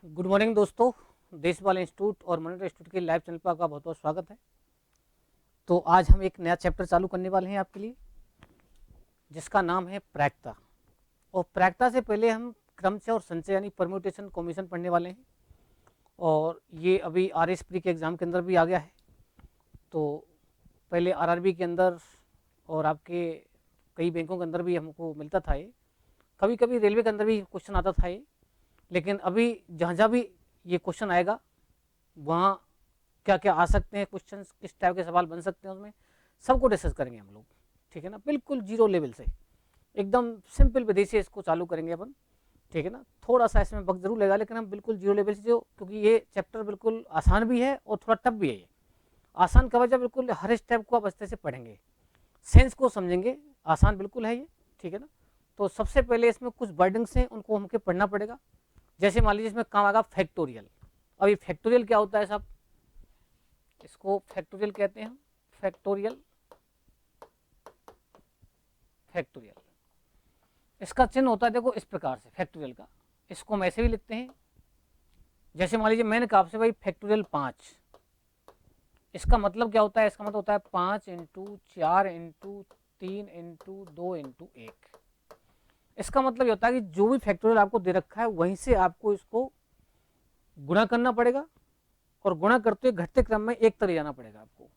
Good morning दोस्तों। Deshpal institute और monitor institute के लाइव चैनल पर आपका बहुत बहुत स्वागत है। तो आज हम एक नया चैप्टर चालू करने वाले हैं आपके लिए, जिसका नाम है प्रायिकता। और प्रायिकता से पहले हम क्रमचय और संचय यानी परम्यूटेशन कॉम्बिनेशन पढ़ने वाले हैं। और ये अभी RS प्री के एग्ज़ाम के अंदर भी आ गया है। तो पहले RRB के अंदर और आपके कई बैंकों के अंदर भी हमको मिलता था ये, कभी कभी रेलवे के अंदर भी क्वेश्चन आता था ये। लेकिन अभी जहाँ जहाँ भी ये क्वेश्चन आएगा वहाँ क्या क्या आ सकते हैं क्वेश्चन, किस टाइप के सवाल बन सकते हैं, उसमें सबको डिस्कस करेंगे हम लोग। ठीक है ना, बिल्कुल जीरो लेवल से एकदम सिंपल विधि से इसको चालू करेंगे अपन। ठीक है ना, थोड़ा सा इसमें वक्त जरूर लगेगा, लेकिन हम बिल्कुल जीरो लेवल से जो, क्योंकि ये चैप्टर बिल्कुल आसान भी है और थोड़ा टफ भी है। ये आसान का वजह बिल्कुल हर स्टेप को आप अच्छे से पढ़ेंगे, सेंस को समझेंगे, आसान बिल्कुल है ये। ठीक है ना, तो सबसे पहले इसमें कुछ वर्डिंग्स हैं, उनको हमको पढ़ना पड़ेगा। जैसे मान लीजिए इसमें काम आएगा फैक्टोरियल। अभी फैक्टोरियल क्या होता है साहब? इसको फैक्टोरियल कहते हैं हम, फैक्टोरियल। फैक्टोरियल इसका चिन्ह होता है, देखो इस प्रकार से फैक्टोरियल का। इसको हम ऐसे भी लिखते हैं, जैसे मान लीजिए मैंने कहा आपसे भाई फैक्टोरियल 5। इसका मतलब क्या होता है? इसका मतलब होता है 5 इंटू 4 इंटू 3 इंटू 2 इंटू 1। इसका मतलब ये होता है कि जो भी फैक्टोरियल आपको दे रखा है वहीं से आपको इसको गुणा करना पड़ेगा, और गुणा करते हुए घटते क्रम में एक तरह जाना पड़ेगा आपको।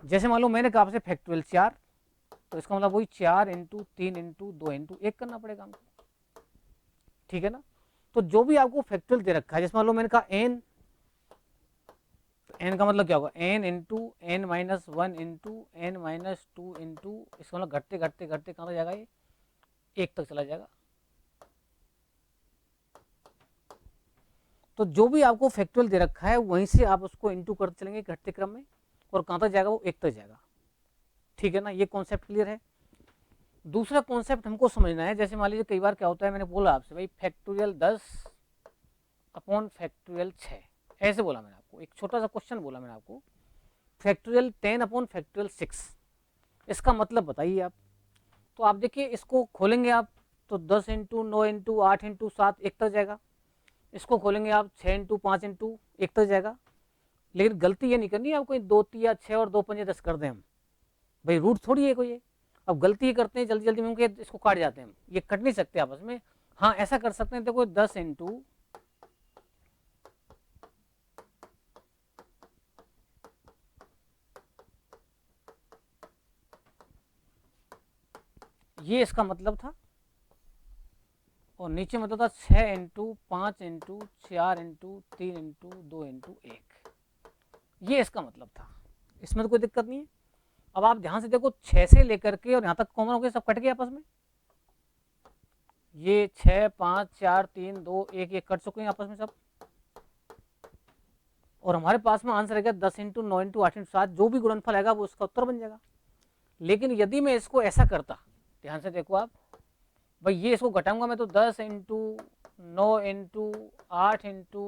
जैसे मान लो मैंने कहा आपसे फैक्टोरियल 4, तो इसका मतलब वही 4 इंटू 3 इंटू 2 इंटू 1 करना पड़ेगा हमको। ठीक है ना, तो जो भी आपको फैक्टोरियल दे रखा है, जैसे मान लो मैंने कहा n, तो n का मतलब क्या होगा? n into n minus 1 into n minus 2 into, इसका मतलब घटते घटते घटते कहाँ तक जाएगा? ये 1 तक चला जाएगा। तो जो भी आपको फैक्टोरियल दे रखा है वहीं से आप उसको इंटू करते चलेंगे घटते क्रम में, और कहाँ तक जाएगा? वो 1 तक जाएगा। ठीक है ना, ये कॉन्सेप्ट क्लियर है। दूसरा कॉन्सेप्ट हमको समझना है, जैसे मान लीजिए कई बार क्या होता है, मैंने बोला आपसे भाई फैक्टोरियल 10 अपॉन फैक्टोरियल 6, ऐसे बोला मैंने आपको, एक छोटा सा क्वेश्चन बोला मैंने आपको, फैक्टोरियल 10 अपॉन फैक्टोरियल 6, इसका मतलब बताइए आप। तो आप देखिए, इसको खोलेंगे आप तो 10 इंटू 9 इंटू 8 इंटू 7 1 तक जाएगा। इसको खोलेंगे आप 6 इंटू 5 इंटू 1 तक जाएगा। लेकिन गलती ये नहीं करनी है आप, कोई 2 या 6 और 2 पंजे 10 कर दें हम, भाई रूट थोड़ी है कोई ये। अब गलती ये करते हैं जल्दी जल्दी में, उनके इसको काट जाते हैं हम, ये कट नहीं सकते आपस में। हाँ ऐसा कर सकते हैं, देखो 10 इंटू, ये इसका मतलब था, और नीचे मतलब था 6 into 5 into 4 into 3 into 2 into 1, ये इसका मतलब था। इसमें तो कोई दिक्कत नहीं है। अब आप ध्यान से देखो, 6 से लेकर के और यहाँ तक कॉमन हो गए, सब कट गए आपस में। ये 6 5 4 3 2 1 ये कट चुके हैं आपस में सब, और हमारे पास में आंसर है 10 इंटू 9 इंटू 8 इंटू 7, जो भी गुणनफल आएगा वो उसका उत्तर बन जाएगा। लेकिन यदि मैं इसको ऐसा करता, ध्यान से देखो आप, भाई ये इसको घटाऊंगा मैं तो 10 इंटू 9 इंटू 8 इंटू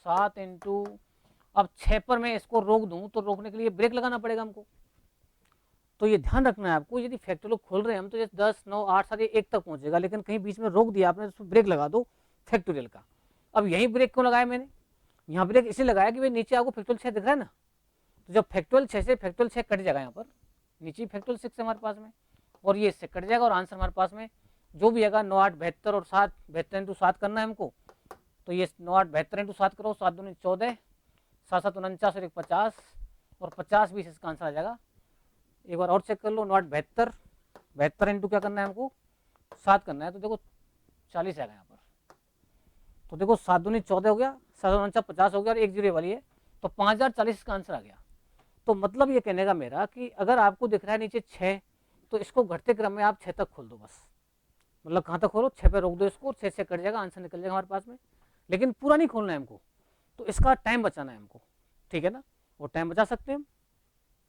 7 इंटू, अब 6 पर मैं इसको रोक दूं तो रोकने के लिए ब्रेक लगाना पड़ेगा हमको। तो ये ध्यान रखना है आपको, यदि फैक्टोरियल खोल रहे हैं हम तो जैसे 10 9 8 7 1 तक पहुंचेगा, लेकिन कहीं बीच में रोक दिया आपने तो ब्रेक लगा दो फैक्टोरियल का। अब यही ब्रेक क्यों लगाया मैंने? यहाँ ब्रेक इसलिए लगाया कि भाई नीचे आपको फैक्टोरियल 6 दिख रहा है ना, तो जब फैक्टोरियल 6 से फैक्टोरियल 6 कट जाएगा यहाँ पर, नीचे फैक्टोरियल 6 हमारे पास में, और ये इससे कट जाएगा, और आंसर हमारे पास में जो भी आएगा 9 8 72 और 7 72 इंटू 7 करना है हमको। तो ये 9 8 72 इंटू 7 करो, 7 दूनी 14, 7 7 49 और 1 50, और 50 20 इसका आंसर आ जाएगा। एक बार और चेक कर लो, 9 8 72, 72 इंटू क्या करना है हमको? 7 करना है, तो देखो 40 आएगा यहाँ पर। तो देखो 7 दूनी 14 हो गया, 7 49 50 हो गया, और एक जीरो वाली है, तो 5040 का आंसर आ गया। तो मतलब ये कहने का मेरा कि अगर आपको दिख रहा है नीचे 6, तो इसको घटते क्रम में आप 6 तक खोल दो बस, मतलब कहाँ तक खोलो? 6 पे रोक दो इसको, 6 से कट जाएगा, आंसर निकल जाएगा हमारे पास में। लेकिन पूरा नहीं खोलना है हमको, तो इसका टाइम बचाना है हमको। ठीक है ना, वो टाइम बचा सकते हैं हम।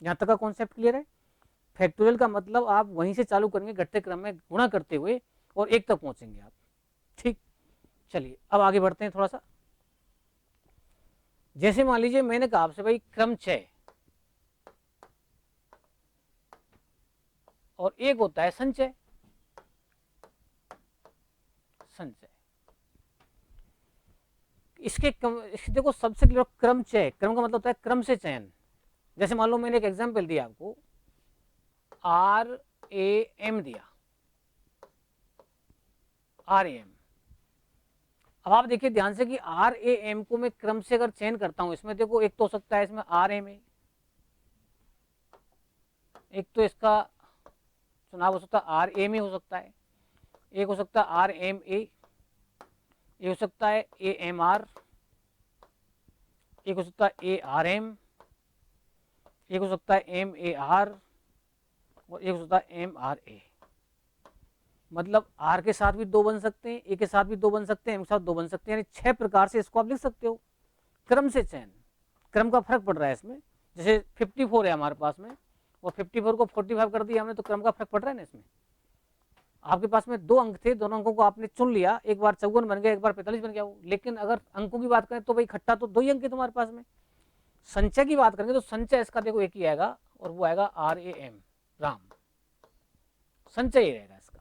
यहाँ तक का कॉन्सेप्ट क्लियर है? फैक्टोरियल का मतलब आप वहीं से चालू करेंगे घटते क्रम में गुणा करते हुए, और 1 तक पहुंचेंगे आप। ठीक, चलिए अब आगे बढ़ते हैं थोड़ा सा। जैसे मान लीजिए मैंने कहा आपसे भाई क्रम 6, और एक होता है संचय। संचय इसके देखो सबसे क्लियर क्रम चय, क्रम का मतलब होता है क्रम से चयन। जैसे मान लो मैंने एक एग्जांपल दिया आपको, RAM दिया, RAM। अब आप देखिए ध्यान से कि RAM को मैं क्रम से अगर चयन करता हूं, इसमें देखो एक तो हो सकता है इसमें RMA, एक तो इसका चुनाव हो सकता है RMA हो सकता है, एक हो सकता है RMA, एक हो सकता है AMR, एक हो सकता है ARM, एक हो सकता है MAR और एक हो सकता है MRA। मतलब R के साथ भी दो बन सकते हैं, A के साथ भी दो बन सकते हैं, M के साथ दो बन सकते हैं, यानी 6 प्रकार से इसको आप लिख सकते हो। क्रम से चयन, क्रम का फर्क पड़ रहा है इसमें। जैसे 54 है हमारे पास में और 54 को 45 कर दिया हमने, तो क्रम का फर्क पड़ रहा है ना इसमें। आपके पास में 2 अंक थे, दोनों अंकों को आपने चुन लिया, एक बार 54 बन गया, एक बार 45 बन गया वो। लेकिन अगर अंकों की बात करें तो भाई इकट्ठा तो 2 ही अंक है तुम्हारे पास में। संचय की बात करेंगे तो संचय इसका देखो एक ही आएगा और वो आएगा RAM, राम। संचय ही रहेगा इसका,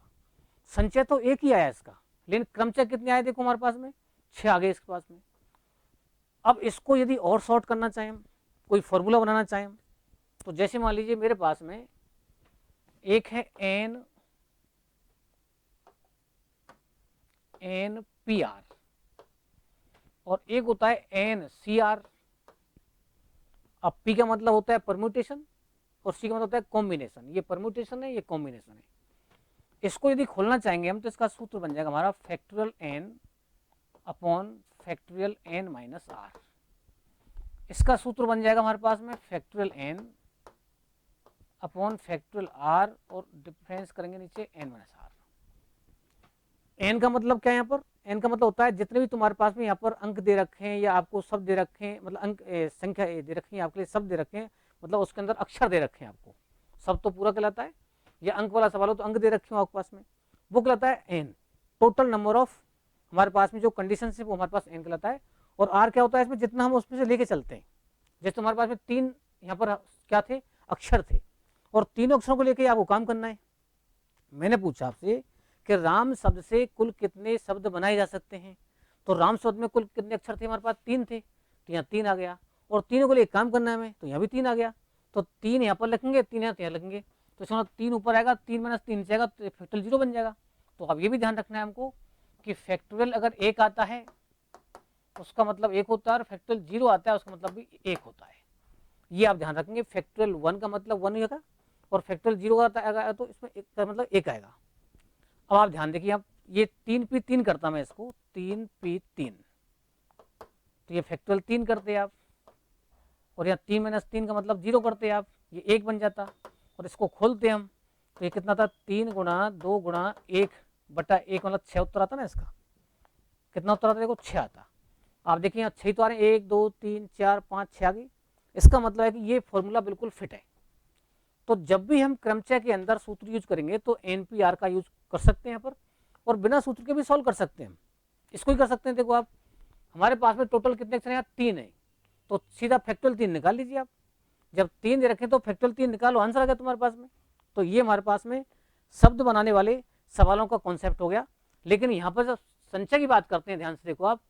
संचय तो एक ही आया इसका, लेकिन क्रमचय कितने आए देखो हमारे पास में 6 आ गए इसके पास में। अब इसको यदि और शॉर्ट करना चाहें, कोई फॉर्मूला बनाना चाहें, तो जैसे मान लीजिए मेरे पास में एक है NPR और एक होता है NCR। अब P का मतलब होता है परम्यूटेशन और C का मतलब होता है कॉम्बिनेशन। ये परम्यूटेशन है, ये कॉम्बिनेशन है। इसको यदि खोलना चाहेंगे हम तो इसका सूत्र बन जाएगा हमारा factorial N upon factorial N minus R। इसका सूत्र बन जाएगा हमारे पास में factorial N upon factorial R और डिफरेंस करेंगे नीचे N माइनस R। N का मतलब क्या है यहाँ पर, N का मतलब होता है जितने भी तुम्हारे पास में यहाँ पर अंक दे रखे हैं या आपको शब्द दे रखे हैं, मतलब अंक संख्या दे रखी है आपके लिए, शब्द दे रखे हैं, मतलब उसके अंदर अक्षर दे रखे हैं आपको। शब्द तो पूरा कहलाता है, या अंक वाला सवाल हो तो अंक दे रखे हो आपके पास में, वो कहलाता है N। टोटल नंबर ऑफ हमारे पास में जो कंडीशन है वो हमारे पास N कहलाता है। और R क्या होता है इसमें, जितना हम उसमें से लेके चलते हैं। जैसे तुम्हारे पास में 3 यहाँ पर क्या थे, अक्षर थे, और तीनों अक्षरों को लेके आपको काम करना है। मैंने पूछा आपसे कि राम शब्द से कुल कितने शब्द बनाए जा सकते हैं, तो राम शब्द में कुल कितने अक्षर थे हमारे पास, 3 थे, तो यहाँ 3 आ गया। और तीनों को लिए काम करना है हमें, तो यहाँ भी 3 आ गया। तो 3 यहाँ पर लिखेंगे, 3 यहाँ लिखेंगे, तो इसमें 3 ऊपर आएगा, 3 माइनस 3 नीचे आएगा, तो फैक्टोरियल 0 बन जाएगा। तो अब ये भी ध्यान रखना है हमको कि फैक्टोरियल अगर 1 आता है उसका मतलब 1 होता है, और फैक्टोरियल 0 आता है उसका मतलब भी 1 होता है। ये आप ध्यान रखेंगे। फैक्टोरियल 1 का मतलब 1 ही होगा और फैक्टोरियल 0 आता है तो इसमें 1 का मतलब 1 आएगा। अब आप ध्यान देखिए, आप ये 3p3 करता मैं इसको 3p3, तो ये फैक्टोरियल 3 करते आप, और यहाँ 3 माइनस 3 का मतलब 0 करते आप, ये 1 बन जाता। और इसको खोलते हम तो ये कितना था, 3 गुणा 2 गुणा 1 बटा 1 मतलब 6 उत्तर आता ना इसका। कितना उत्तर आता देखो 6 आता। आप देखिए यहाँ 6 तो आ रहे हैं, 1 2 3 4 5 6 आ गई। इसका मतलब है कि ये फॉर्मूला बिल्कुल फिट है। तो जब भी हम क्रमचय के अंदर सूत्र यूज करेंगे तो NPR का यूज कर सकते हैं यहाँ पर, और बिना सूत्र के भी सॉल्व कर सकते हैं हम। इसको ही कर सकते हैं। देखो आप हमारे पास में टोटल कितने अक्षर हैं, 3 है, तो सीधा फैक्टोरियल 3 निकाल लीजिए आप। जब 3 दे रखें तो फैक्टोरियल 3 निकालो, आंसर आ गया तुम्हारे पास में। तो ये हमारे पास में शब्द बनाने वाले सवालों का कॉन्सेप्ट हो गया। लेकिन यहाँ पर जब संचय की बात करते हैं, ध्यान से देखो आप,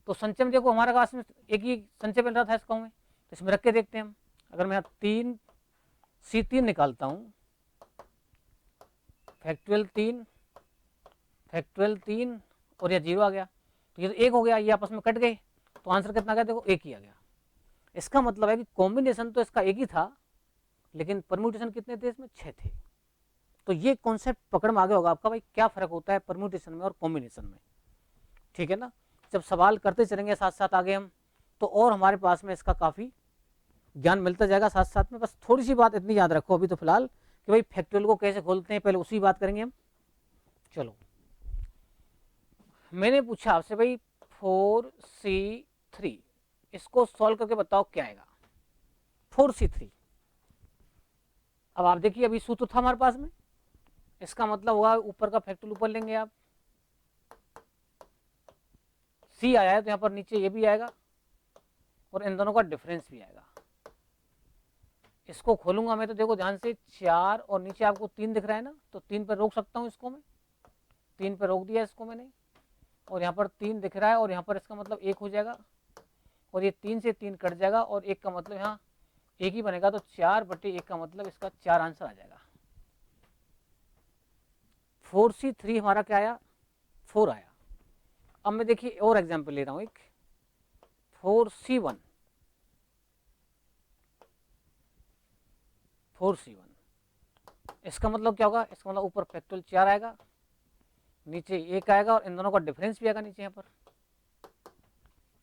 तो संचय में देखो हमारे पास में एक ही संचय मिल रहा था इसका में, तो इसमें रख के देखते हैं हम। अगर मैं 3C3 निकालता हूँ, फैक्टोरियल 3 और यह 0 आ गया, तो ये तो 1 हो गया, ये आपस में कट गए, तो आंसर कितना आ गया देखो 1 ही आ गया। इसका मतलब है कि कॉम्बिनेशन तो इसका 1 ही था, लेकिन परम्यूटेशन कितने थे इसमें, 6 थे। तो ये कॉन्सेप्ट पकड़ में आ गया होगा आपका भाई, क्या फर्क होता है परम्यूटेशन में और कॉम्बिनेशन में। ठीक है ना। जब सवाल करते चलेंगे साथ साथ आगे हम, तो और हमारे पास में इसका काफ़ी ज्ञान मिलता जाएगा साथ साथ में। बस थोड़ी सी बात इतनी याद रखो अभी तो फिलहाल कि भाई फैक्टोरियल को कैसे खोलते हैं, पहले उसी बात करेंगे हम। चलो, मैंने पूछा आपसे भाई 4C3, इसको सॉल्व करके बताओ क्या आएगा 4C3। अब आप देखिए अभी सूत्र था हमारे पास में, इसका मतलब होगा ऊपर का फैक्टोरियल ऊपर लेंगे आप, C आया है तो यहाँ पर नीचे ये भी आएगा और इन दोनों का डिफरेंस भी आएगा। इसको खोलूंगा मैं तो देखो ध्यान से 4 और नीचे आपको 3 दिख रहा है ना, तो 3 पर रोक सकता हूँ इसको मैं, 3 पर रोक दिया इसको मैंने। और यहाँ पर 3 दिख रहा है और यहाँ पर इसका मतलब 1 हो जाएगा और ये 3 से 3 कट जाएगा और 1 का मतलब यहाँ 1 ही बनेगा, तो 4/1 का मतलब इसका 4 आंसर आ जाएगा। 4C3 हमारा क्या आया, 4 आया। अब मैं देखिए और एग्जाम्पल ले रहा हूँ एक, 4C1 इसका मतलब क्या होगा, इसका मतलब ऊपर फैक्टोरियल 4 आएगा, नीचे 1 आएगा और इन दोनों का डिफरेंस भी आएगा नीचे यहाँ पर।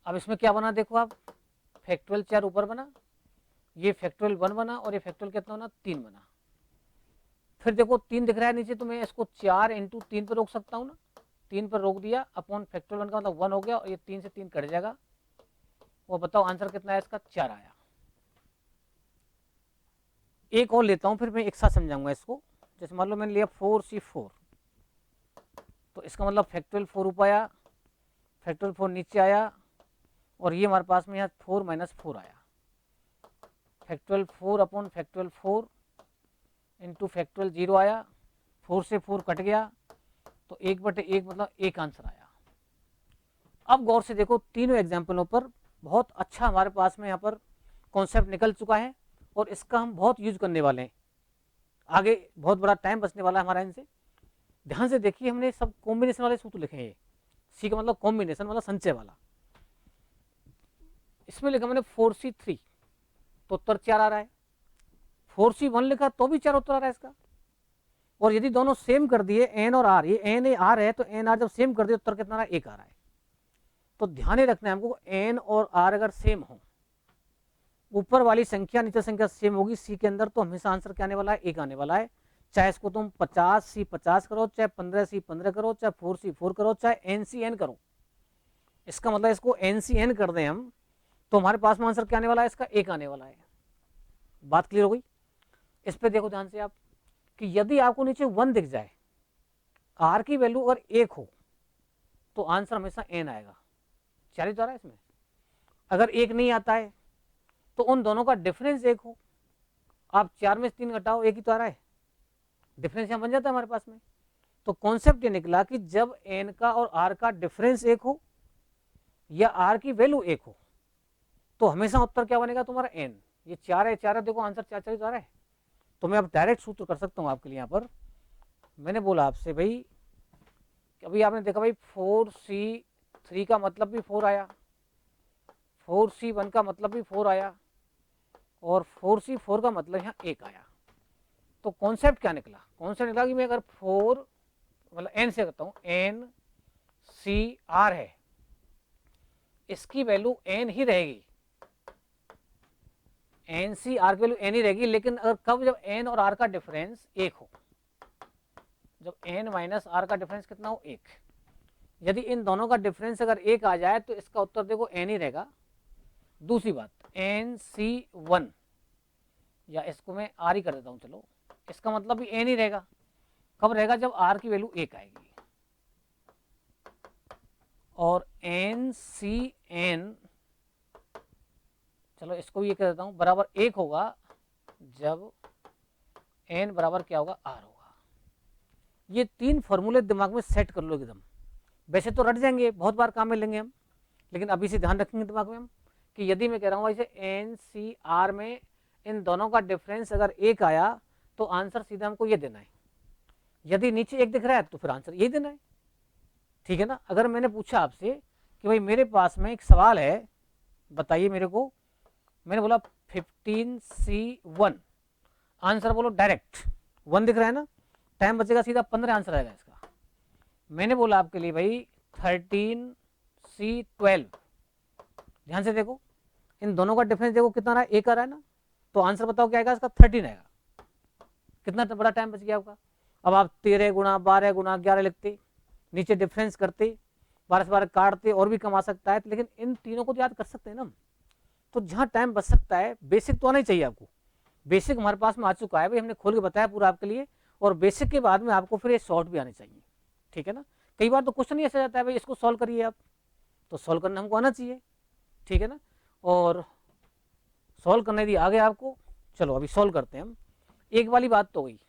अब इसमें क्या बना देखो आप, फैक्टोरियल 4 ऊपर बना, ये फैक्टोरियल 1 बना और ये फैक्टोरियल कितना बना, 3 बना। फिर देखो 3 दिख रहा है नीचे, तो मैं इसको 4 × 3 पर रोक सकता हूँ ना, 3 पर रोक दिया, अपॉन फैक्टोरियल 1 का मतलब 1 हो गया और ये 3 से 3 कट जाएगा। वो बताओ आंसर कितना है इसका, 4 आया। एक और लेता हूँ फिर मैं एक साथ समझाऊंगा इसको। जैसे मान लो मैंने लिया 4C4, तो इसका मतलब फैक्टोरियल 4 ऊपर आया, फैक्टोरियल 4 नीचे आया और ये हमारे पास में यहाँ 4 - 4 आया। Factorial 4 upon factorial 4 into factorial 0 आया, 4 से 4 कट गया, तो 1/1 मतलब 1 आंसर आया। अब गौर से देखो तीनों एग्जाम्पलों पर बहुत अच्छा हमारे पास में यहाँ पर कॉन्सेप्ट निकल चुका है और इसका हम बहुत यूज करने वाले हैं, आगे बहुत बड़ा टाइम बचने वाला है हमारा इनसे। ध्यान से देखिए, हमने सब कॉम्बिनेशन वाले सूत्र लिखे हैं। सी का मतलब कॉम्बिनेशन मतलब संचय वाला। इसमें लिखा मैंने 4C3 तो उत्तर 4 आ रहा है, 4C1 लिखा तो भी 4 उत्तर आ रहा है इसका। और यदि दोनों सेम कर दिए एन और आर, ये एन आर है तो एन आर जब सेम कर दिए उत्तर कितना आ रहा है, 1 आ रहा है। तो ध्यान रखना है हमको, एन और आर अगर सेम हो, ऊपर वाली संख्या नीचे संख्या सेम होगी सी के अंदर, तो हमेशा आंसर क्या आने वाला है, 1 आने वाला है। चाहे इसको तुम 50C50 करो, चाहे 15C15 करो, चाहे 4C4 करो, चाहे NCN करो। इसका मतलब इसको NCN कर दें हम तो हमारे पास में आंसर क्या आने वाला है, इसका 1 आने वाला है। बात क्लियर हो गई। इस पे देखो ध्यान से आप कि यदि आपको नीचे 1 दिख जाए, आर की वैल्यू अगर 1 हो तो आंसर हमेशा n आएगा। 4 ही तो आ रहा है इसमें। अगर 1 नहीं आता है तो उन दोनों का डिफरेंस 1 हो, आप 4 में से 3 घटाओ, 1 ही तो आ रहा है, डिफरेंस यहाँ बन जाता है हमारे पास में। तो कॉन्सेप्ट ये निकला कि जब n का और r का डिफरेंस 1 हो या r की वैल्यू 1 हो तो हमेशा उत्तर क्या बनेगा तुम्हारा, n। ये 4 है, 4 है, देखो आंसर 4 ही तो आ रहा है। तो मैं अब डायरेक्ट सूत्र कर सकता हूँ आपके लिए। यहाँ पर मैंने बोला आपसे भाई, अभी आपने देखा भाई 4C3 का मतलब भी 4 आया, 4C1 का मतलब भी 4 आया और 4C4 का मतलब यहाँ 1 आया। तो कॉन्सेप्ट क्या निकला, कॉन्सेप्ट निकला कि मैं अगर 4 मतलब n से करता हूँ, NCR है, इसकी वैल्यू n ही रहेगी, NCR की वैल्यू n ही रहेगी। लेकिन अगर कब, जब n और r का डिफरेंस 1 हो, जब n - r का डिफरेंस कितना हो, 1। यदि इन दोनों का डिफरेंस अगर 1 आ जाए तो इसका उत्तर देखो n ही रहेगा। दूसरी बात, NC1 या इसको मैं r ही कर देता हूं, चलो, इसका मतलब भी n ही रहेगा। कब रहेगा, जब r की वैल्यू 1 आएगी। और NCN, चलो इसको भी ये कर देता हूं, बराबर 1 होगा जब n बराबर क्या होगा, r होगा। ये 3 फॉर्मूले दिमाग में सेट कर लो एकदम। वैसे तो रट जाएंगे, बहुत बार काम में लेंगे हम, लेकिन अभी से ध्यान रखेंगे दिमाग में हम कि यदि मैं कह रहा हूँ ऐसे NCR में इन दोनों का डिफरेंस अगर 1 आया तो आंसर सीधा हमको ये देना है। यदि नीचे 1 दिख रहा है तो फिर आंसर ये देना है, ठीक है ना। अगर मैंने पूछा आपसे कि भाई मेरे पास में एक सवाल है, बताइए मेरे को, मैंने बोला 15C1, आंसर बोलो डायरेक्ट, 1 दिख रहा है ना, टाइम बचेगा, सीधा 15 आंसर आएगा इसका। मैंने बोला आपके लिए भाई 13C12, ध्यान से देखो इन दोनों का डिफरेंस देखो कितना रहा है, 1 आ रहा है ना, तो आंसर बताओ क्या आएगा इसका, 13 आएगा। कितना बड़ा टाइम बच गया आपका। अब आप 13 गुणा 12 गुणा 11 लिखते, नीचे डिफरेंस करते, 12 से 12 काटते, और भी कमा सकता है, लेकिन इन तीनों को तो याद कर सकते हैं ना। तो जहाँ टाइम बच सकता है, बेसिक तो आना ही चाहिए आपको। बेसिक हमारे पास में आ चुका है भाई, हमने खोल के बताया पूरा आपके लिए, और बेसिक के बाद में आपको फिर ये शॉर्ट भी आने चाहिए, ठीक है ना। कई बार तो क्वेश्चन ही ऐसा जाता है भाई इसको सॉल्व करिए आप, तो सॉल्व करना हमको आना चाहिए, ठीक है ना। और सॉल्व करने दी आगे आपको, चलो अभी सॉल्व करते हैं हम। एक वाली बात तो हुई,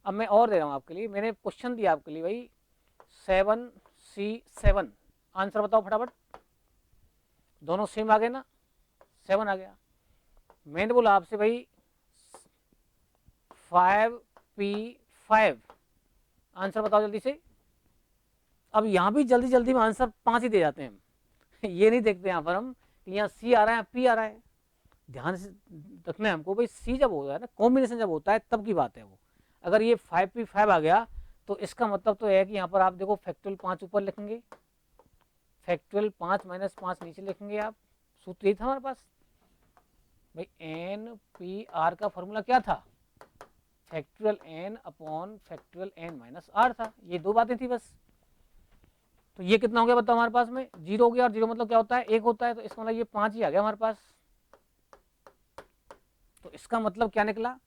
अब मैं और दे रहा हूँ आपके लिए। मैंने क्वेश्चन दिया आपके लिए भाई C7, आंसर बताओ फटाफट, दोनों सेम आ गए ना, 7 आ गया। मैंने बोला आपसे भाई 5P5, आंसर बताओ जल्दी से। अब यहाँ भी जल्दी जल्दी में आंसर 5 ही दे जाते हैं हम ये नहीं देखते यहाँ पर हम कि यहाँ C आ रहा है P आ रहा है। ध्यान से रखना है हमको भाई, C जब होता है ना, कॉम्बिनेशन जब होता है तब की बात है वो। अगर ये 5P5 आ गया तो इसका मतलब तो है कि यहाँ पर आप देखो फैक्टोरियल 5 ऊपर लिखेंगे, फैक्टोरियल 5 माइनस 5 नीचे लिखेंगे आप। सूत्र यही था हमारे पास भाई, NPR का फॉर्मूला क्या था, factorial N upon factorial N minus R था। ये दो बातें थी बस। तो ये कितना हो गया बताओ हमारे पास में, 0 हो गया, और 0 मतलब क्या होता है, 1 होता है, तो इसका मतलब ये 5 ही आ गया हमारे पास। तो इसका मतलब क्या निकला,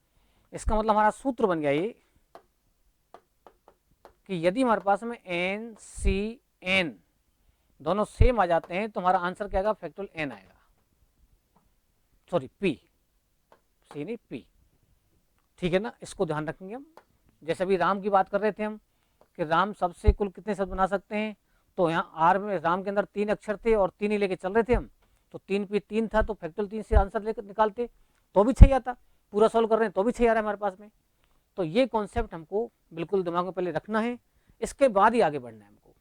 इसका मतलब हमारा सूत्र बन गया ये कि यदि हमारे पास में NCN दोनों सेम आ जाते हैं तो हमारा आंसर क्या आएगा, फैक्टोरियल N आएगा, सॉरी P, C नहीं P, ठीक है ना। इसको ध्यान रखेंगे हम। जैसे अभी राम की बात कर रहे थे हम कि राम सबसे कुल कितने शब्द बना सकते हैं, तो यहाँ आर में राम के अंदर 3 अक्षर थे और 3 ही लेके चल रहे थे हम, तो 3P3 था, तो फैक्टोरियल 3 से आंसर लेकर निकालते तो भी सही आता, पूरा सॉल्व कर रहे हैं तो भी सही आ रहा है हमारे पास में। तो ये कॉन्सेप्ट हमको बिल्कुल दिमाग में पहले रखना है, इसके बाद ही आगे बढ़ना है हमको।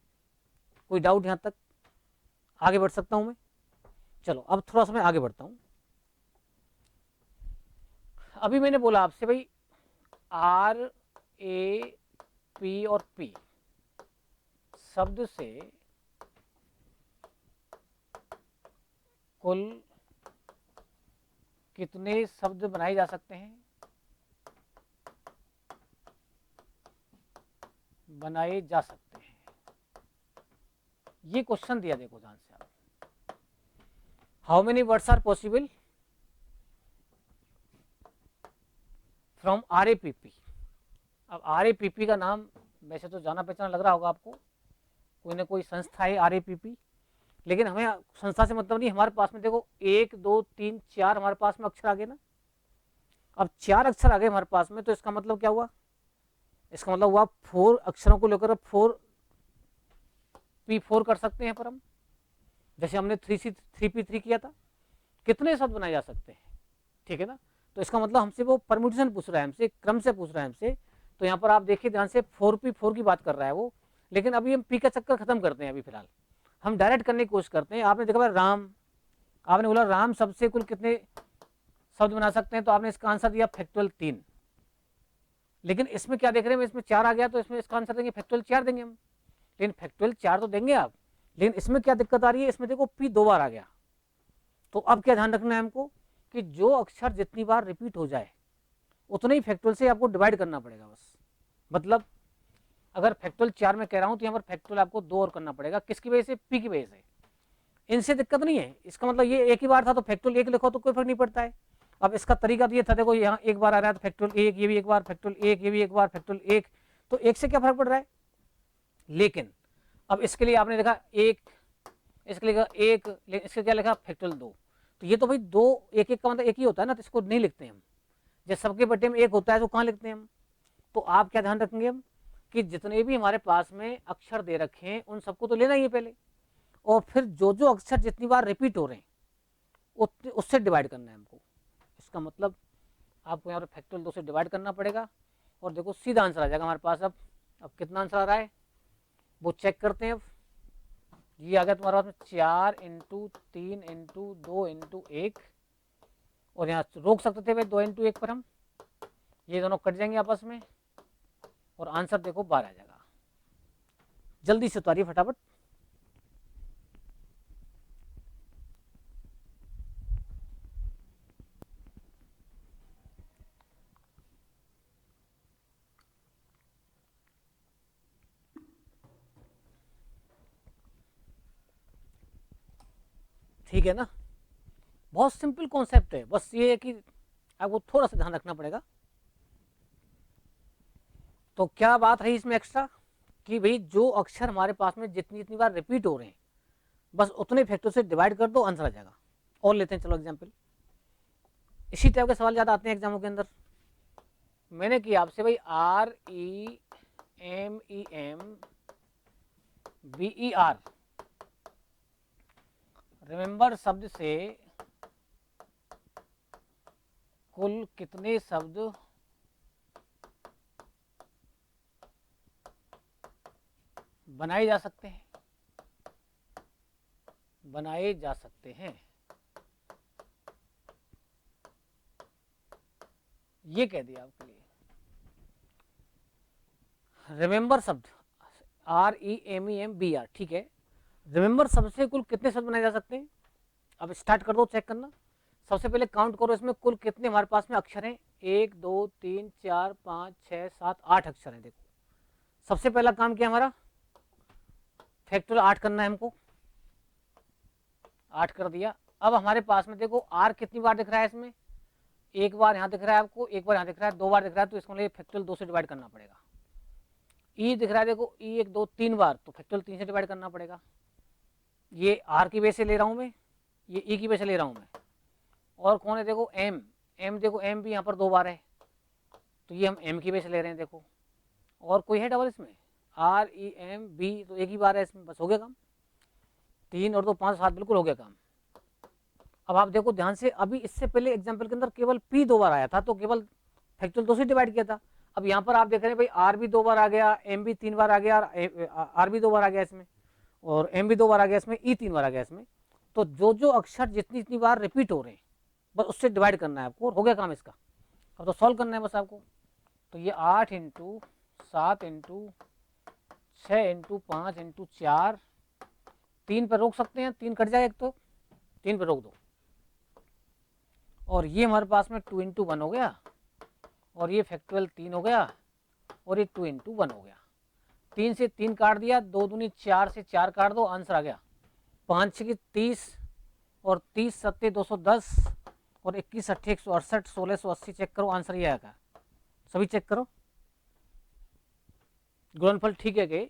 कोई डाउट यहाँ तक, आगे बढ़ सकता हूँ मैं? चलो अब थोड़ा सा मैं आगे बढ़ता हूँ। अभी मैंने बोला आपसे भाई R, A, P और P शब्द से कुल कितने शब्द बनाए जा सकते हैं, बनाए जा सकते हैं। ये क्वेश्चन दिया, देखो ध्यान से आप, how many words are possible from RAPP। अब RAPP का नाम वैसे तो जाना पहचाना लग रहा होगा आपको, कोई ना कोई संस्था है RAPP, लेकिन हमें संस्था से मतलब नहीं, हमारे पास में देखो 1 2 3 4 हमारे पास में अक्षर आ गए ना। अब 4 अक्षर आ गए हमारे पास में, तो इसका मतलब क्या हुआ, इसका मतलब हुआ 4 अक्षरों को लेकर 4P4 कर सकते हैं पर हम, जैसे हमने 3P3 किया था। कितने शब्द बनाए जा सकते हैं, ठीक है ना। तो इसका मतलब हमसे वो परम्यूटेशन पूछ रहा है, हमसे क्रम से पूछ रहा है हमसे। तो यहाँ पर आप देखिए ध्यान से 4P4 की बात कर रहा है वो, लेकिन अभी हम P का चक्कर खत्म करते हैं, अभी फिलहाल हम डायरेक्ट करने की कोशिश करते हैं। आपने देखा राम, आपने बोला राम सबसे कुल कितने शब्द बना सकते हैं, तो आपने इसका आंसर दिया फैक्टोरियल 3, लेकिन इसमें क्या देख रहे हैं, इसमें 4 आ गया, तो इसमें इसका आंसर देंगे फैक्टोरियल 4 देंगे हम, लेकिन फैक्टोरियल 4 तो देंगे आप, लेकिन इसमें क्या दिक्कत आ रही है, इसमें देखो P 2 बार आ गया। तो अब क्या ध्यान रखना है हमको कि जो अक्षर जितनी बार रिपीट हो जाए उतने ही फैक्टोरियल से आपको डिवाइड करना पड़ेगा बस। मतलब अगर फैक्टोरियल 4 में कह रहा हूं तो यहाँ पर फैक्टोरियल आपको 2 और करना पड़ेगा, किसकी वजह से, P की वजह से। इनसे दिक्कत नहीं है, इसका मतलब ये एक ही बार था तो फैक्टोरियल 1 लिखो तो कोई फर्क नहीं पड़ता है। अब इसका तरीका तो ये था, देखो यहाँ एक बार आ रहा है तो फैक्टोरियल 1, ये भी एक बार फैक्टोरियल 1, ये भी एक बार फैक्टोरियल 1, तो 1 से क्या फर्क पड़ रहा है। लेकिन अब इसके लिए आपने लिखा 1, इसके लिए 1, इसके क्या लिखा फैक्टोरियल 2, तो ये तो भाई 2 1 1 का मतलब 1 ही होता है ना, तो इसको नहीं लिखते हम। जब सबके बट्टे में 1 होता है तो कहाँ लिखते हैं हम। तो आप क्या ध्यान रखेंगे हम कि जितने भी हमारे पास में अक्षर दे रखे हैं उन सबको तो लेना ही है पहले, और फिर जो जो अक्षर जितनी बार रिपीट हो रहे हैं उससे डिवाइड करना है हमको। इसका मतलब आपको यहाँ पर फैक्टोरियल 2 से डिवाइड करना पड़ेगा, और देखो सीधा आंसर आ जाएगा हमारे पास। अब कितना आंसर आ रहा है वो चेक करते हैं। अब ये आ गया तुम्हारे पास में 4 × 3 × 2 × 1, और यहाँ रोक सकते थे भाई 2 × 1 पर हम, ये दोनों कट जाएंगे आपस में, और आंसर देखो 12 आ जाएगा। जल्दी से उतारिए फटाफट। ठीक है ना, बहुत सिंपल कॉन्सेप्ट है, बस ये है कि आपको थोड़ा सा ध्यान रखना पड़ेगा। तो क्या बात रही इसमें एक्स्ट्रा कि भाई जो अक्षर हमारे पास में जितनी जितनी बार रिपीट हो रहे हैं बस उतने फैक्टर से डिवाइड कर दो, आंसर आ जाएगा। और लेते हैं चलो एग्जाम्पल, इसी टाइप के सवाल ज़्यादा आते हैं एग्जामों के अंदर। मैंने किया आपसे भाई REMEM BER, रिमेंबर शब्द से कुल कितने शब्द बनाए जा सकते हैं, बनाए जा सकते हैं, ये कह दिया आपके लिए। रिमेंबर शब्द REMEMBR, ठीक है। रिमेंबर शब्द से कुल कितने शब्द बनाए जा सकते हैं, अब स्टार्ट कर दो चेक करना। सबसे पहले काउंट करो इसमें कुल कितने हमारे पास में अक्षर हैं, 1 2 3 4 5 6 7 8 अक्षर हैं। देखो सबसे पहला काम क्या हमारा, फैक्टोरियल 8 करना है हमको, 8 कर दिया। अब हमारे पास में देखो आर कितनी बार दिख रहा है इसमें, एक बार यहाँ दिख रहा है आपको, एक बार यहाँ दिख रहा है, 2 बार दिख रहा है, तो इसको लिए फैक्टोरियल 2 से डिवाइड करना पड़ेगा। ई दिख रहा है देखो, ई 1 2 3 बार, तो फैक्टोरियल 3 से डिवाइड करना पड़ेगा। ये आर की बेस से ले रहा हूँ मैं, ये ई की बेस से ले रहा हूँ मैं। और कौन है देखो एम, एम देखो एम भी यहाँ पर 2 बार है, तो ये हम एम की बेस से ले रहे हैं। देखो और कोई है डबल इसमें, REMB, तो एक ही बार है इसमें, बस हो गया काम। 3 और 2 5 7, बिल्कुल हो गया काम। अब आप देखो ध्यान से, अभी इससे पहले एग्जाम्पल के अंदर केवल P 2 बार आया था, तो केवल फैक्टोरियल 2 से डिवाइड किया था। अब यहाँ पर आप देख रहे हैं भाई आर भी 2 बार आ गया, एम भी 3 बार आ गया, आर भी 2 बार आ गया इसमें, और एम भी 2 बार आ गया इसमें, ई 3 बार आ गया इसमें। तो जो जो अक्षर जितनी जितनी बार रिपीट हो रहे हैं बस उससे डिवाइड करना है आपको, हो गया काम इसका। अब तो सॉल्व करना है बस आपको। तो ये 8 × 7 × 6 × 5 × 4, 3 पर रोक सकते हैं, 3 कट जाएगा एक, तो 3 पर रोक दो। और ये हमारे पास में 2 × 1 हो गया, और ये फैक्टोरियल 3 हो गया, और ये 2 × 1 हो गया। 3 से 3 काट दिया, 2 दूनी 4 से 4 काट दो, आंसर आ गया 5 6 30, और 30 7 210, और 21 8 168, 1680। चेक करो आंसर ये आएगा, सभी चेक करो गुणनफल ठीक है कि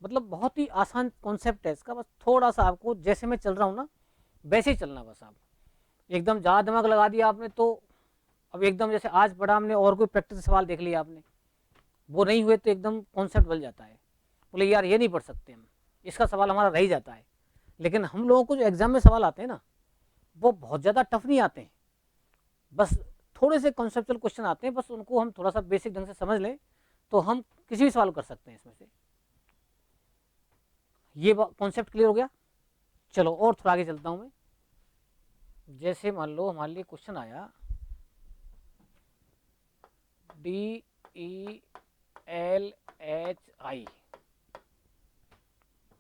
मतलब बहुत ही आसान कॉन्सेप्ट है इसका, बस थोड़ा सा आपको जैसे मैं चल रहा हूँ ना वैसे ही चलना, बस आप एकदम ज़्यादा दिमाग लगा दिया आपने तो अब एकदम जैसे आज पढ़ा हमने और कोई प्रैक्टिस सवाल देख लिया आपने, वो नहीं हुए तो एकदम कॉन्सेप्ट बदल जाता है, बोले यार ये नहीं पढ़ सकते हम, इसका सवाल हमारा रह जाता है। लेकिन हम लोगों को जो एग्जाम में सवाल आते हैं ना वो बहुत ज़्यादा टफ नहीं आते हैं, बस थोड़े से कॉन्सेप्चुअल क्वेश्चन आते हैं, बस उनको हम थोड़ा सा बेसिक ढंग से समझ लें तो हम किसी भी सवाल कर सकते हैं इसमें से। ये कॉन्सेप्ट क्लियर हो गया। चलो और थोड़ा आगे चलता हूं मैं। जैसे मान लो हमारे लिए क्वेश्चन आया DELHI,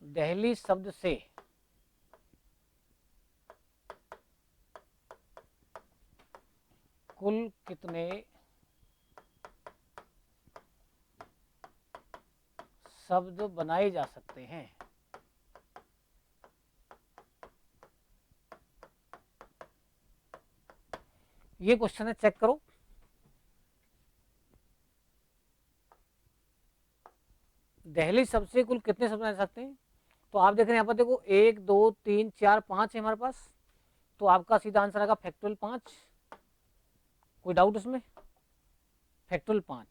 दिल्ली शब्द से कुल कितने शब्द बनाए जा सकते हैं। ये क्वेश्चन है, चेक करो। दिल्ली शब्द से कुल कितने शब्द बना सकते हैं, तो आप देख रहे हैं यहाँ पर देखो 1 2 3 4 5 है हमारे पास, तो आपका सीधा आंसर आएगा फैक्टोरियल 5। कोई डाउट इसमें, फैक्टोरियल 5।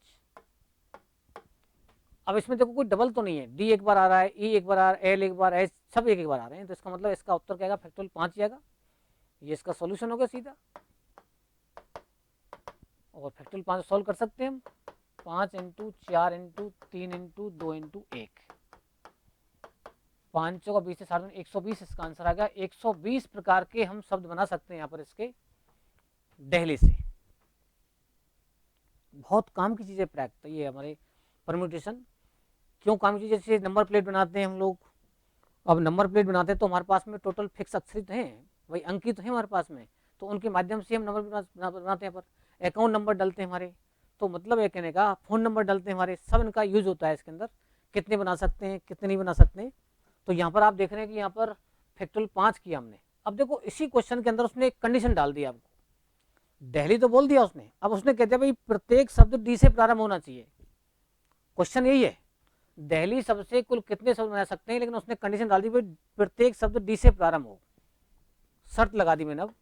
अब इसमें देखो कोई डबल तो नहीं है, डी एक बार आ रहा है, ई एक बार आ रहा है, एल एक बार, एच सब एक एक बार आ रहे हैं, तो इसका मतलब इसका उत्तर क्या आएगा, फैक्टोरियल 5 ही आएगा। ये इसका सॉल्यूशन हो गया सीधा, और फैक्टोरियल 5 सॉल्व कर सकते हैं हम। 5 × 4 × 3 × 2 × 1, 5 का 20 से 7 120 इसका आंसर आ गया। 120 प्रकार के हम शब्द बना सकते हैं यहाँ पर इसके दिल्ली से। बहुत काम की चीज़ें प्रैक्ट, ये हमारे परम्यूटेशन क्यों काम की, जैसे नंबर प्लेट बनाते हैं हम लोग, अब नंबर प्लेट बनाते हैं तो हमारे पास में टोटल फिक्स अक्षरित हैं, वही अंकित है हमारे पास में, तो उनके माध्यम से हम नंबर बनाते हैं। पर अकाउंट नंबर डालते हैं हमारे, तो मतलब ये कहने का फ़ोन नंबर डालते हैं हमारे, सब इनका यूज होता है इसके अंदर, कितने बना सकते हैं कितने नहीं बना सकते हैं। तो यहाँ पर आप देख रहे हैं कि यहाँ पर फैक्टोरियल 5 किया हमने। अब देखो इसी क्वेश्चन के अंदर उसने एक कंडीशन डाल दी आपको, दिल्ली तो बोल दिया उसने, अब उसने कहते हैं भाई प्रत्येक शब्द डी से प्रारंभ होना चाहिए। क्वेश्चन यही है, दिल्ली शब्द से कुल कितने शब्द बना सकते हैं, लेकिन उसने कंडीशन डाल दी भाई प्रत्येक शब्द डी से प्रारंभ हो, शर्त लगा दी मैंने। अब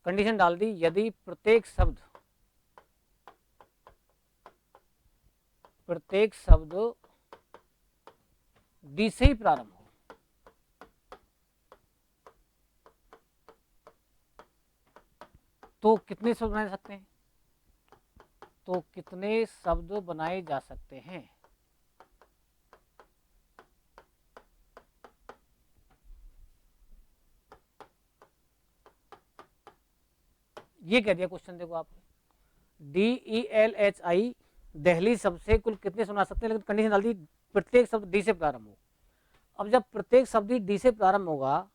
कंडीशन डाल दी, यदि प्रत्येक शब्द प्रत्येक शब्द डी से ही प्रारंभ हो, तो कितने शब्द बनाए जा सकते हैं? तो कितने शब्द बनाए जा सकते हैं? ये कह दिया क्वेश्चन, देखो आप, DELHI दहली शब्द से कुल कितने शब्द बना सकते हैं, लेकिन कंडीशन डाल दी प्रत्येक शब्द डी से प्रारंभ हो। अब जब प्रत्येक शब्द डी से प्रारंभ होगा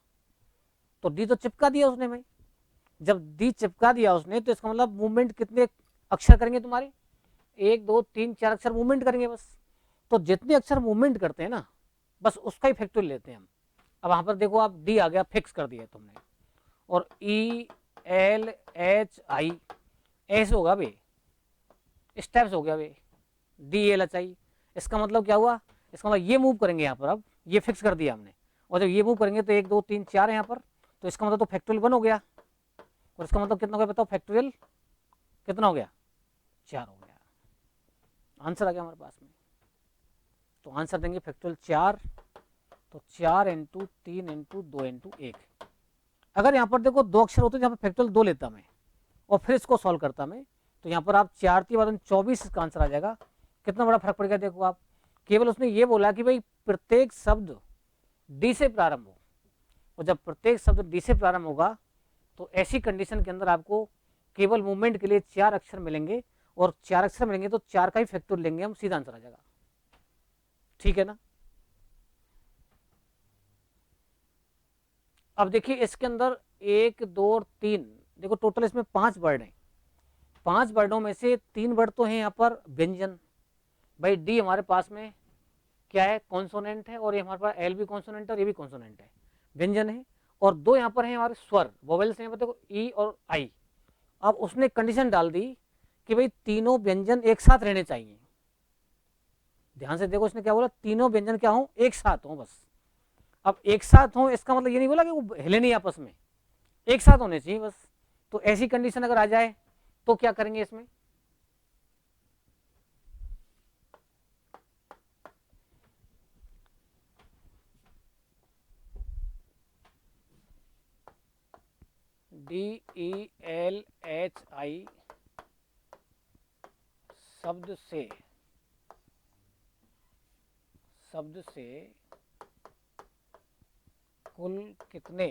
तो डी तो चिपका दिया उसने भाई, जब डी चिपका दिया उसने तो इसका मतलब मूवमेंट कितने अक्षर करेंगे तुम्हारे? 1 2 3 4 अक्षर मूवमेंट करेंगे बस। तो जितने अक्षर मूवमेंट करते हैं ना, बस उसका ही फैक्टोरियल लेते हैं हम। अब वहां पर देखो आप, डी आ गया, फिक्स कर दिया तुमने, और ELHI ऐसे होगा भाई, स्टेप्स हो गया भाई, DELHI। इसका मतलब क्या हुआ? इसका मतलब ये मूव करेंगे यहाँ पर, अब ये फिक्स कर दिया हमने, और जब ये मूव करेंगे तो 1 2 3 4 है यहाँ पर, तो इसका मतलब तो फैक्टोरियल 1 हो गया, और इसका मतलब कितना हो गया बताओ? फैक्टोरियल कितना हो गया? 4 हो गया। आंसर आ गया हमारे पास में। तो आंसर देंगे फैक्टोरियल 4, तो 4 × 3 × 2 × 1। अगर यहाँ पर देखो 2 अक्षर होते तो यहाँ पर फैक्टोरियल 2 लेता मैं और फिर इसको सॉल्व करता मैं, तो यहाँ पर आप 4 × 3 = 24 इसका आंसर आ जाएगा। कितना बड़ा फर्क पड़ गया देखो आप, केवल उसने ये बोला कि भाई प्रत्येक शब्द डी से प्रारंभ हो, और जब प्रत्येक शब्द डी से प्रारंभ होगा तो ऐसी कंडीशन के अंदर आपको केवल मूवमेंट के लिए 4 अक्षर मिलेंगे, और 4 अक्षर मिलेंगे तो 4 का ही फैक्टोरियल लेंगे हम, सीधा आंसर आ जाएगा। ठीक है ना? अब देखिए इसके अंदर 1 2 और 3, देखो टोटल इसमें 5 वर्ड हैं। 5 वर्डों में से 3 वर्ड तो हैं यहाँ पर व्यंजन, भाई डी हमारे पास में क्या है? कॉन्सोनेंट है, और ये हमारे पास एल भी कॉन्सोनेंट है और ये भी कॉन्सोनेंट है, व्यंजन है। और 2 यहाँ पर हैं हमारे स्वर, वोवेल्स हैं, देखो ई और आई। अब उसने कंडीशन डाल दी कि भाई तीनों व्यंजन एक साथ रहने चाहिए। ध्यान से देखो, इसने क्या बोला? तीनों व्यंजन क्या हो? एक साथ हो बस। अब एक साथ हो इसका मतलब ये नहीं बोला कि वो हिले नहीं आपस में, एक साथ होने चाहिए बस। तो ऐसी कंडीशन अगर आ जाए तो क्या करेंगे इसमें? DELHI शब्द से कुल कितने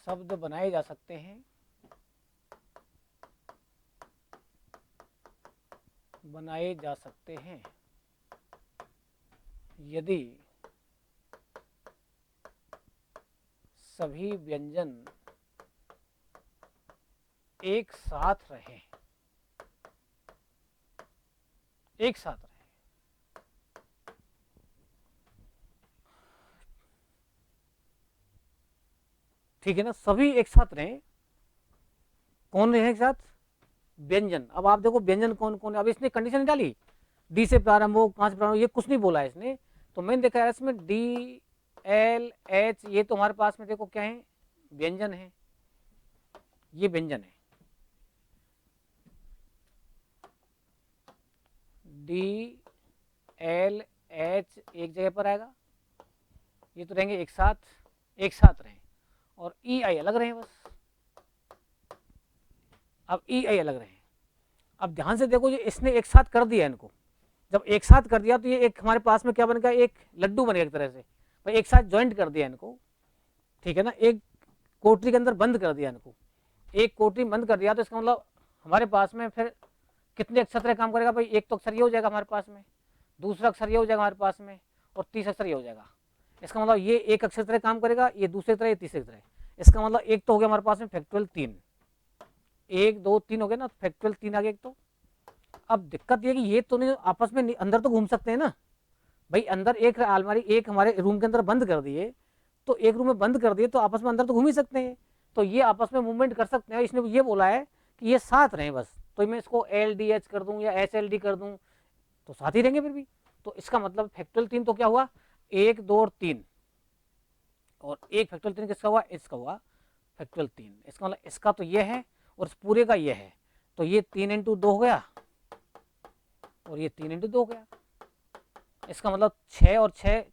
शब्द बनाए जा सकते हैं? बनाए जा सकते हैं यदि सभी व्यंजन एक साथ रहें, एक साथ रहें। ठीक है ना? सभी एक साथ रहें। कौन रहे एक साथ? व्यंजन। अब आप देखो व्यंजन कौन कौन है, अब इसने कंडीशन डाली डी से प्रारंभ हो, 5 प्रारंभ हो, ये कुछ नहीं बोला है इसने। तो मैंने देखा है इसमें DLH, ये तो हमारे पास में देखो क्या है? व्यंजन है, ये व्यंजन है। DLH एक जगह पर आएगा, ये तो रहेंगे एक साथ, एक साथ रहें, और EI अलग रहे बस। अब EI अलग रहे। अब ध्यान से देखो, ये इसने एक साथ कर दिया इनको, जब एक साथ कर दिया तो ये एक हमारे पास में क्या बन गया? एक लड्डू बन गया एक तरह से, भाई एक साथ ज्वाइंट कर दिया इनको। ठीक है ना? एक कोटरी के अंदर बंद कर दिया इनको, एक कोटरी बंद कर दिया, तो इसका मतलब हमारे पास में फिर कितने अक्षर काम करेगा भाई? एक तो अक्षर ये हो जाएगा हमारे पास में, दूसरा अक्षर ये हो जाएगा हमारे पास में, और तीसरा अक्षर ये हो जाएगा। इसका मतलब ये एक अक्षर तरह काम करेगा, ये दूसरे तरह, ये तीसरे तरह। इसका मतलब एक तो हो गया हमारे पास में फैक्टोरियल 3, 1 2 3 हो गया ना, फैक्टोरियल 3 आ गया एक तो। अब दिक्कत ये कि ये तो नहीं आपस में अंदर तो घूम सकते हैं ना भाई, अंदर एक अलमारी एक हमारे रूम के अंदर बंद कर दिए, तो एक रूम में बंद कर दिए तो आपस में अंदर तो घूम ही सकते हैं, तो ये आपस में मूवमेंट कर सकते हैं। इसने ये बोला है कि ये साथ रहें बस, तो मैं इसको LDH कर दूं या HLD कर दूं तो साथ ही रहेंगे फिर भी। तो इसका मतलब फैक्टोरियल 3 तो क्या हुआ? 1 2 और 3, और एक फैक्टोरियल 3 किसका हुआ? इसका हुआ फैक्टोरियल 3। इसका मतलब इसका तो ये है और इस पूरे का ये है, तो ये 3 × 2 हो गया, और ये 3 इंटू 2 गया। इसका मतलब 6 और 6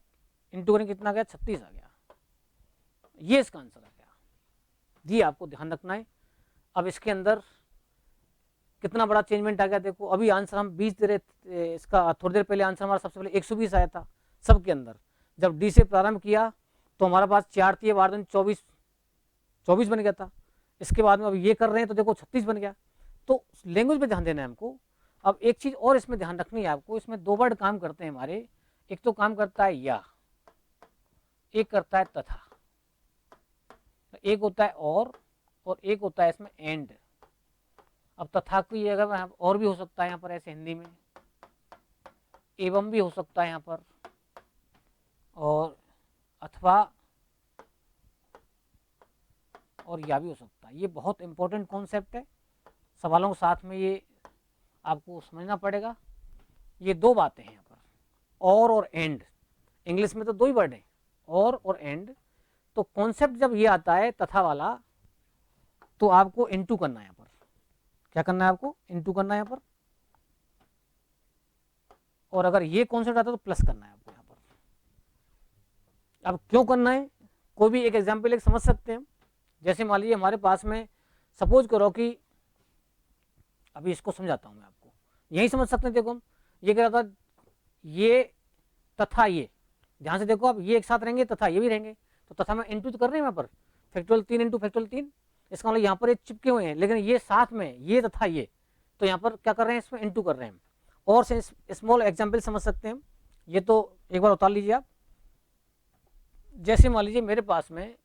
इंटू करेंगे कितना गया, 36 आ गया। ये इसका आंसर आ गया। जी आपको ध्यान रखना है। अब इसके अंदर कितना बड़ा चेंजमेंट आ गया देखो। अभी आंसर हम 20 दे रहे थे, इसका थोड़ी देर पहले आंसर हमारा सबसे पहले 120 आया था सबके अंदर। जब डी से प्रारंभ किया तो हमारा पास 4 थी, 24 बन गया था। इसके बाद में अब ये कर रहे हैं तो देखो 36 बन गया। तो लैंग्वेज पे ध्यान देना है हमको। अब एक चीज और इसमें ध्यान रखनी है आपको, इसमें 2 वर्ड काम करते हैं हमारे। एक तो काम करता है या, एक करता है तथा। एक होता है और एक होता है इसमें एंड। अब तथा की जगह और भी हो सकता है यहाँ पर, ऐसे हिंदी में एवं भी हो सकता है यहाँ पर, और अथवा और या भी हो सकता है। ये बहुत इंपॉर्टेंट कॉन्सेप्ट है, सवालों के साथ में ये आपको समझना पड़ेगा। ये 2 बातें हैं यहाँ पर, और एंड। इंग्लिश में तो 2 ही वर्ड हैं, और एंड। तो कॉन्सेप्ट जब ये आता है तथा वाला, तो आपको इनटू करना है यहाँ पर। क्या करना है आपको? इनटू करना है यहाँ पर। और अगर ये कॉन्सेप्ट आता है तो प्लस करना है आपको यहाँ पर। अब क्यों करना है, कोई भी एक एग्जाम्पल एक समझ सकते हैं। जैसे मान लीजिए हमारे पास में, सपोज करो कि, अभी इसको समझाता हूं मैं आपको, यही समझ सकते हैं। देखो हम ये कह रहा था, ये तथा ये, ध्यान से देखो, अब ये एक साथ रहेंगे तथा ये भी रहेंगे, तो तथा में इंटू तो कर रहे हैं यहाँ पर, फैक्टोरियल 3 इंटू फैक्टोरियल 3। इसका मतलब यहाँ पर ये चिपके हुए हैं, लेकिन ये साथ में ये तथा ये, तो यहाँ पर क्या कर रहे हैं, इसमें इंटू कर रहे हैं। और से स्मॉल एग्जाम्पल समझ सकते हैं। ये तो एक बार उतार लीजिए आप। जैसे मान लीजिए मेरे पास में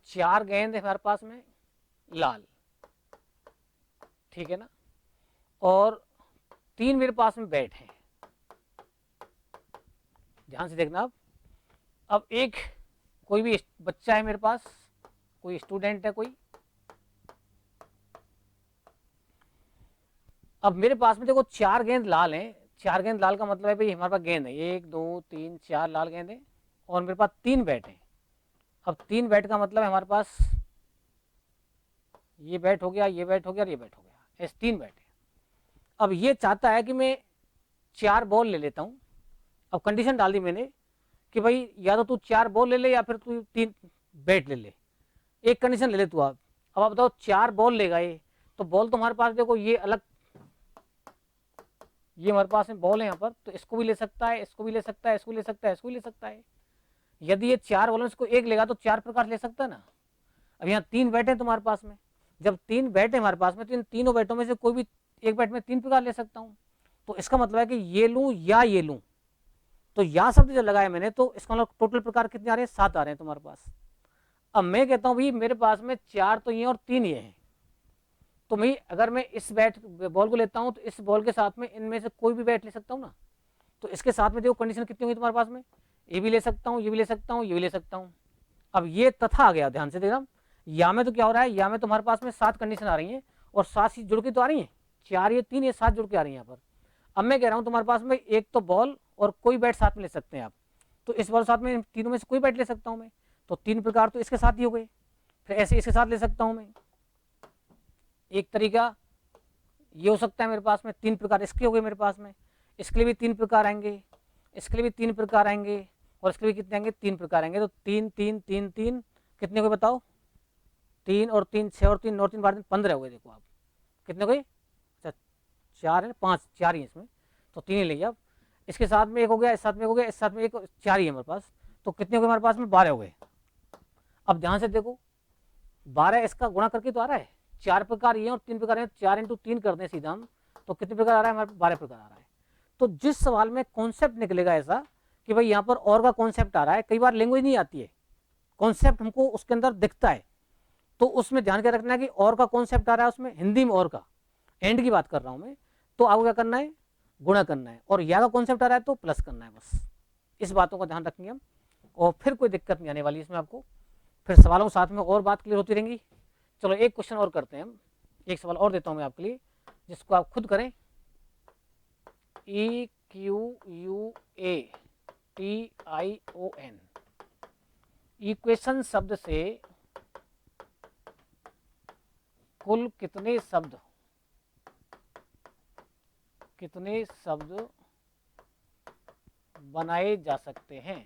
4 गेंद है हमारे पास में लाल, ठीक है ना, और 3 मेरे पास में बैट हैं। ध्यान से देखना आप। अब एक कोई भी बच्चा है मेरे पास, कोई स्टूडेंट है कोई, अब मेरे पास में देखो 4 गेंद लाल हैं। 4 गेंद लाल का मतलब है भाई हमारे पास गेंद है 1 2 3 4 लाल गेंद है, और मेरे पास 3 बैट हैं। अब 3 बैट का मतलब है हमारे पास ये बैट हो गया, ये बैट हो गया और ये बैट हो गया, ऐसे 3 बैट है। अब ये चाहता है कि मैं 4 बॉल ले लेता हूँ। अब कंडीशन डाल दी मैंने कि भाई या तो तू 4 बॉल ले ले या फिर तू 3 बैट ले ले, एक कंडीशन ले ले तू। अब आप बताओ 4 बॉल लेगा ये, तो बॉल तो हमारे पास देखो ये अलग, ये हमारे पास में बॉल है यहाँ पर, तो इसको भी ले सकता है, इसको भी ले सकता है, इसको ले सकता है, इसको भी ले सकता है। यदि ये 4 बॉलों इसको एक लेगा तो 4 प्रकार ले सकता है ना। अब यहाँ 3 बैट है तुम्हारे पास में, जब 3 बैट है हमारे पास में, तो इन तीनों बैटों में से कोई भी एक बैट में 3 प्रकार ले सकता हूँ। तो इसका मतलब है कि ये लूँ या ये लूँ, तो या शब्द जब लगाया मैंने, तो इसका मतलब टोटल प्रकार कितने आ रहे हैं, 7 आ रहे हैं तुम्हारे पास। अब मैं कहता हूँ भाई मेरे पास में 4 तो ये और 3 ये हैं, तो भाई अगर मैं इस बैट बॉल को लेता हूँ तो इस बॉल के साथ में इनमें से कोई भी बैट ले सकता हूँ ना। तो इसके साथ में देखो कंडीशन कितनी होगी तुम्हारे पास में, ये भी ले सकता हूँ, ये भी ले सकता हूँ, ये भी ले सकता हूँ। अब ये तथा आ गया, ध्यान से देखना। या में तो क्या हो रहा है, या में तुम्हारे पास में 7 कंडीशन आ रही हैं, और 7 ही जुड़ के तो आ रही हैं, 4 ये 3 ये 7 जुड़ के आ रही है यहाँ पर। अब मैं कह रहा हूँ तुम्हारे पास में एक तो बॉल और कोई बैट साथ में ले सकते हैं आप, तो इस बॉल साथ में तीनों में से कोई बैट ले सकता हूँ मैं, तो 3 प्रकार तो इसके साथ ही हो गए। फिर ऐसे इसके साथ ले सकता हूँ मैं। एक तरीका ये हो सकता है मेरे पास में, 3 प्रकार इसके हो गए मेरे पास में, इसके लिए भी 3 प्रकार आएंगे, इसके लिए भी 3 प्रकार आएंगे, और इसके लिए कितने आएंगे, 3 प्रकार आएंगे। तो 3 3 3 3 कितने हो गए बताओ, 3 और 3 6 और 3 9 3 12 15 हो गए। देखो आप कितने हो गए, अच्छा 4 है, 5 4 ही इसमें, तो 3 ही लेंगे। अब इसके साथ में एक हो गया, इस साथ में एक हो गया, इस साथ में एक, 4 ही है हमारे पास, तो कितने हो गए हमारे पास में, 12 हो गए। अब ध्यान से देखो 12 इसका गुणा करके तो आ रहा है, 4 प्रकार ये और 3 प्रकार है, 4 इंटू 3 करते हैं सीधा हम, तो कितने प्रकार आ रहा है हमारे 12 प्रकार आ रहा है। तो जिस सवाल में कॉन्सेप्ट निकलेगा ऐसा कि भाई यहाँ पर और का कॉन्सेप्ट आ रहा है, कई बार लैंग्वेज नहीं आती है, कॉन्सेप्ट हमको उसके अंदर दिखता है, तो उसमें ध्यान क्या रखना है कि और का कॉन्सेप्ट आ रहा है उसमें, हिंदी में और का, एंड की बात कर रहा हूं मैं, तो आपको क्या करना है, गुणा करना है, और या का कॉन्सेप्ट आ रहा है तो प्लस करना है। बस इस बातों का ध्यान रखेंगे हम, और फिर कोई दिक्कत नहीं आने वाली इसमें आपको। फिर सवालों के साथ में और बात क्लियर होती रहेंगी। चलो एक क्वेश्चन और करते हैं हम, एक सवाल और देता हूं मैं आपके लिए, जिसको आप खुद करें। EQUATION, इक्वेशन शब्द से कुल कितने शब्द कितने शब्द बनाए जा सकते हैं,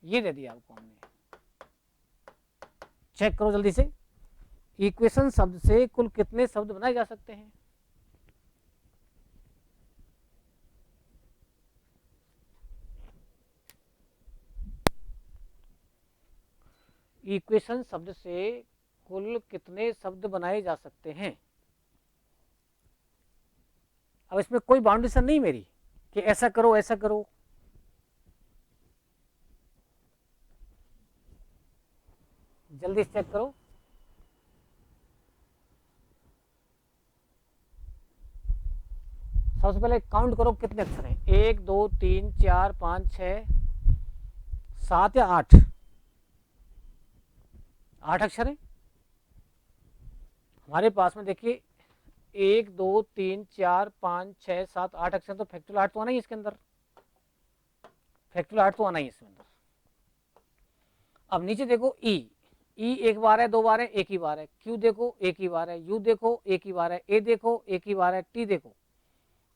ये दे दिया आपको हमने। चेक करो जल्दी से, इक्वेशन शब्द से कुल कितने शब्द बनाए जा सकते हैं। इक्वेशन शब्द से कुल कितने शब्द बनाए जा सकते हैं। अब इसमें कोई बाउंडेशन नहीं मेरी कि ऐसा करो ऐसा करो, जल्दी से चेक करो। सबसे पहले काउंट करो कितने अक्षर हैं, 1 2 3 4 5 6 7 या 8, 8 अक्षर हैं हमारे पास में। देखिए 1 2 3 4 5 6 7 8 अक्षर, तो फैक्टोरियल 8 तो आना ही इसके अंदर, फैक्टोरियल 8 तो आना ही इसके अंदर। अब नीचे देखो ई एक बार है, 2 बार है, एक ही बार है। क्यू देखो एक ही बार है, यू देखो एक ही बार है, ए देखो एक ही बार है, टी देखो,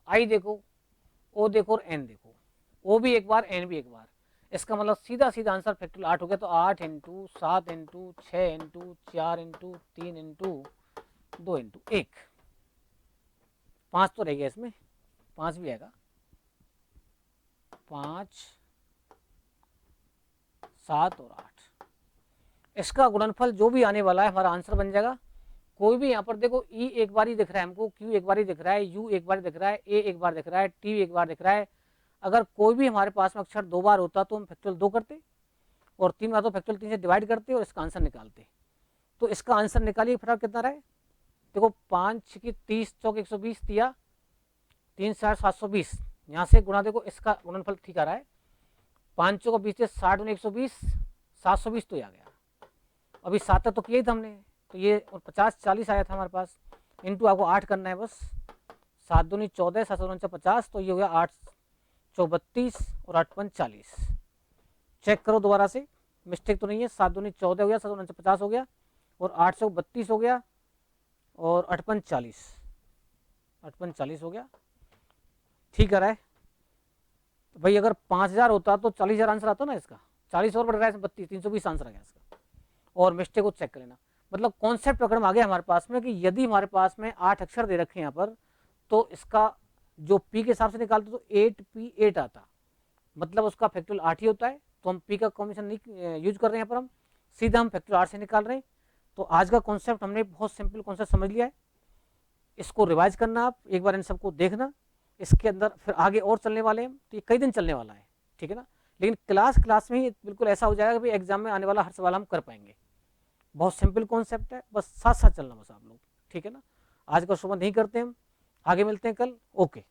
आई देखो, ओ देखो और एन देखो, ओ भी एक बार एन भी एक बार। इसका मतलब सीधा सीधा आंसर फैक्टोरियल 8 हो गया। तो 8 into 7 into 6 into 4 into 3 into 2 into 1, 5 तो रह गया इसमें, 5 भी आएगा, 5 7 और 8। इसका गुणनफल जो भी आने वाला है हमारा आंसर बन जाएगा। कोई भी यहाँ पर देखो ई एक बार ही दिख रहा है हमको, क्यू एक बार ही दिख रहा है, यू एक बार दिख रहा है, ए एक बार दिख रहा है, टी एक बार दिख रहा है। अगर कोई भी हमारे पास में अक्षर 2 बार होता तो हम फैक्टोरियल 2 करते, और 3 बार तो फैक्टोरियल 3 से डिवाइड करते और इसका आंसर निकालते। तो इसका आंसर निकालिए फटाफट कितना रहा है। देखो 5 की 30 चौक 120 दिया, 3 4 720, यहाँ से गुणा देखो इसका गुणनफल ठीक आ रहा है। 5 चौक 20 से 60 गुना 120, 720 तो आ गया। अभी 7 तक तो किया ही था हमने, तो ये 50 40 आया था हमारे पास। इंटू आपको 8 करना है बस, 7 दूनी 14, 7 दूनी 50, तो ये हो गया 8 चौ 32 और 8 5 40। चेक करो दोबारा से, मिस्टेक तो नहीं है। 7 दूनी 14 हो गया, 7 दूनी 50 हो गया, और 8 चौ 32 हो गया, और 8 5 40, 8 5 40 हो गया। ठीक आ रहा है भाई। अगर 5000 होता तो 40,000 आंसर आता ना इसका, 40 और बढ़ रहा है 32, 320 आंसर आ गया इसका। और मिस्टेक को चेक कर लेना, मतलब कॉन्सेप्ट पकड़ में आ गया हमारे पास में कि यदि हमारे पास में 8 अक्षर दे रखे हैं यहाँ पर, तो इसका जो पी के हिसाब से निकालते तो 8p8 आता, मतलब उसका फैक्टोरियल 8 ही होता है। तो हम पी का कॉम्बिनेशन नहीं यूज कर रहे हैं, यहाँ पर हम सीधा हम फैक्टोरियल 8 से निकाल रहे हैं। तो आज का कॉन्सेप्ट हमने बहुत सिंपल कॉन्सेप्ट समझ लिया है। इसको रिवाइज करना, आप एक बार इन सबको देखना, इसके अंदर फिर आगे और चलने वाले हैं, तो ये कई दिन चलने वाला है, ठीक है ना। लेकिन क्लास में ही बिल्कुल ऐसा हो जाएगा कि एग्जाम में आने वाला हर सवाल हम कर पाएंगे। बहुत सिंपल कॉन्सेप्ट है, बस साथ साथ चलना बस आप लोग, ठीक है ना। आज का शुभ नहीं करते हम, आगे मिलते हैं कल। ओके।